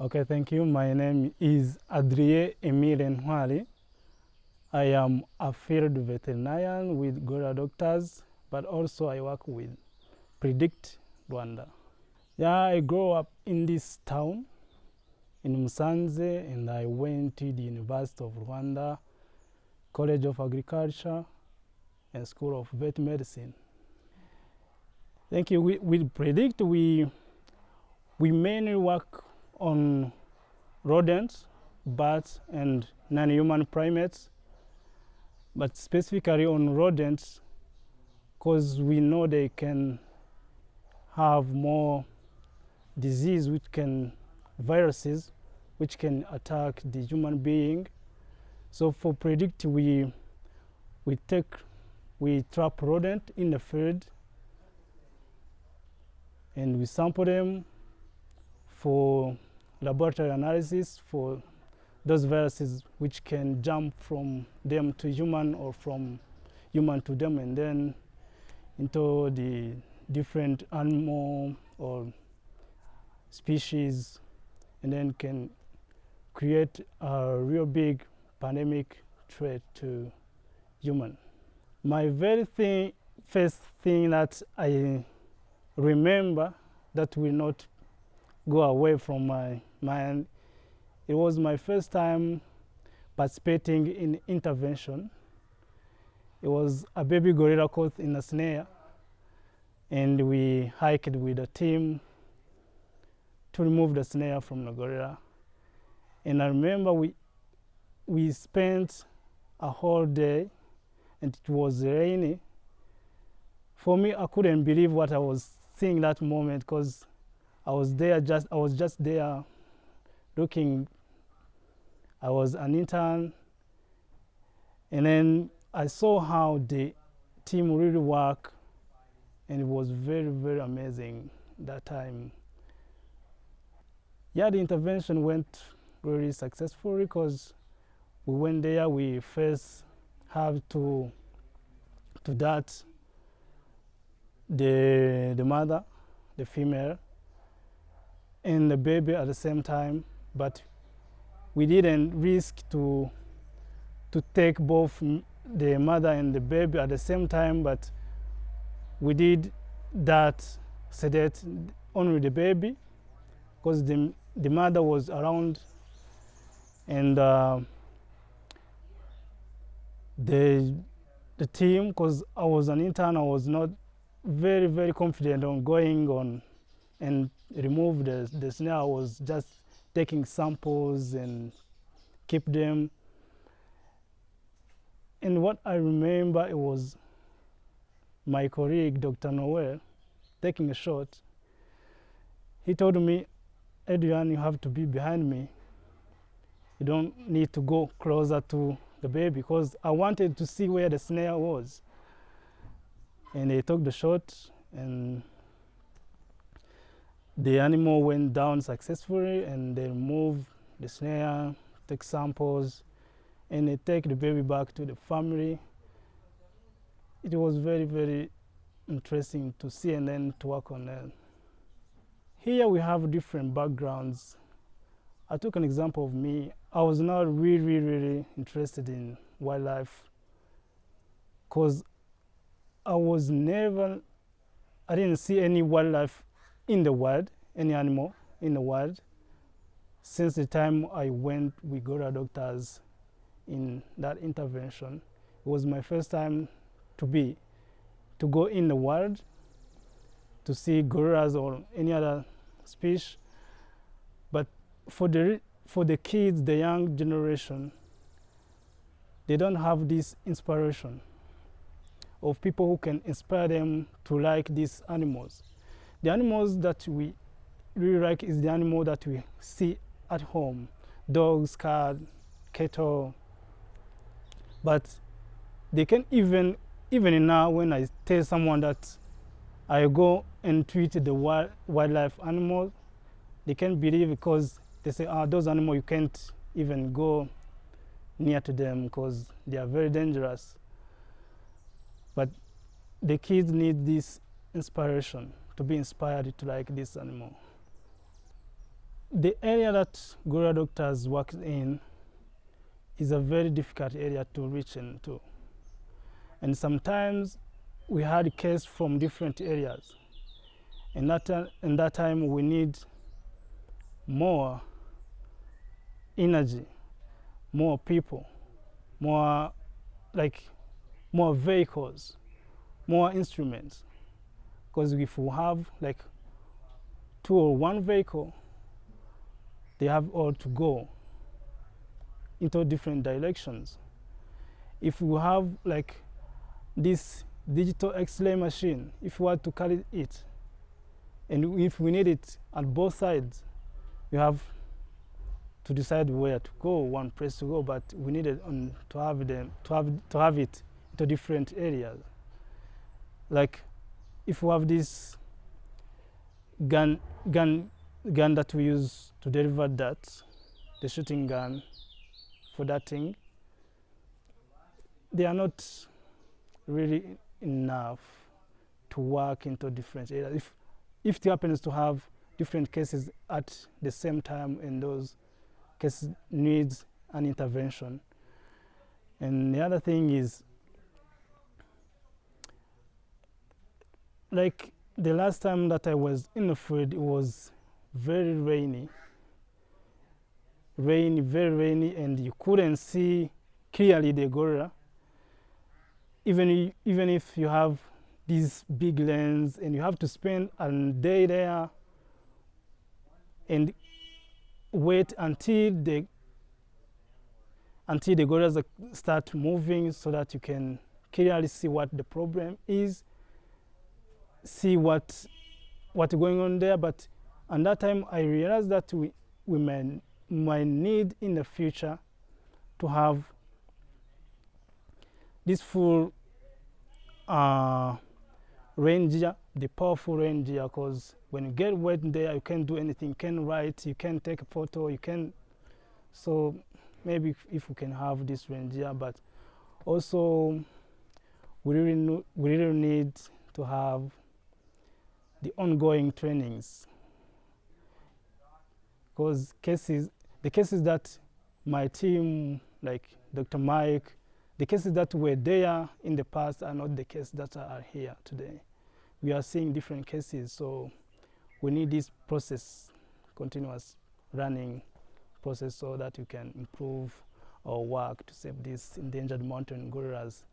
Okay, thank you. My name is Adrien Emile Ntwari. I am a field veterinarian with Gorilla Doctors, but also I work with Predict Rwanda. Yeah, I grew up in this town in Musanze, and I went to the University of Rwanda, College of Agriculture, and School of Vet Medicine. Thank you. With Predict, we mainly work on rodents, bats, and non-human primates, but specifically on rodents because we know they can have more disease viruses which can attack the human being. So for Predict, we trap rodent in the field and we sample them for laboratory analysis for those viruses which can jump from them to human or from human to them and then into the different animal or species, and then can create a real big pandemic threat to human. My first thing that I remember that will not go away from my mind, it was my first time participating in intervention. It was a baby gorilla caught in a snare, and we hiked with a team to remove the snare from the gorilla. And I remember we spent a whole day, and it was rainy. For me, I couldn't believe what I was seeing that moment because I was just there looking. I was an intern, and then I saw how the team really work, and it was very, very amazing that time. Yeah, the intervention went really successfully because we went there, we first have to dart the mother, the female, and the baby at the same time, but we didn't risk to take both the mother and the baby at the same time, but we did that sedate only the baby because the mother was around, and the team, because I was an intern, I was not very, very confident on going on and remove the snare. I was just taking samples and keep them. And what I remember, it was my colleague, Dr. Noel, taking a shot. He told me, Adrien, you have to be behind me. You don't need to go closer to the baby, because I wanted to see where the snare was. And he took the shot, and the animal went down successfully, and they removed the snare, take samples, and they take the baby back to the family. It was very, very interesting to see and then to work on that. Here we have different backgrounds. I took an example of me. I was not really, really interested in wildlife because I didn't see any wildlife in the wild, any animal in the wild, since the time I went with Gorilla Doctors in that intervention. It was my first time to go in the wild to see gorillas or any other species. But for the kids, the young generation, they don't have this inspiration of people who can inspire them to like these animals. The animals that we really like is the animal that we see at home: dogs, cats, cattle. But they can even now, when I tell someone that I go and treat the wildlife animals, they can't believe, because they say, those animals, you can't even go near to them because they are very dangerous. But the kids need this inspiration, to be inspired to like this animal. the area that gorilla doctors work in is a very difficult area to reach into. And sometimes we had cases from different areas. And that time we need more energy, more people, more more vehicles, more instruments. Because if we have like 2 or 1 vehicle, they have all to go into different directions. If we have like this digital X-ray machine, if we want to carry it, and if we need it at both sides, we have to decide where to go, one place to go, but we need it to have it into different areas. Like if we have this gun that we use to deliver that, the shooting gun for that thing, they are not really enough to work into different areas. If it happens to have different cases at the same time, and those cases needs an intervention. And the other thing is, like the last time that I was in the field, it was very rainy, very rainy, and you couldn't see clearly the gorilla. Even if you have these big lens and you have to spend a day there and wait until the gorillas start moving so that you can clearly see what the problem is, see what's going on there. But at that time I realized that we might need in the future to have this full ranger, the powerful ranger, because when you get wet there, you can't do anything, you can't write, you can't take a photo, you can't. So maybe if we can have this ranger, but also we really need to have the ongoing trainings, because the cases that my team, like Dr. Mike, the cases that were there in the past are not the cases that are here today. We are seeing different cases, so we need this process, continuous running process, so that we can improve our work to save these endangered mountain gorillas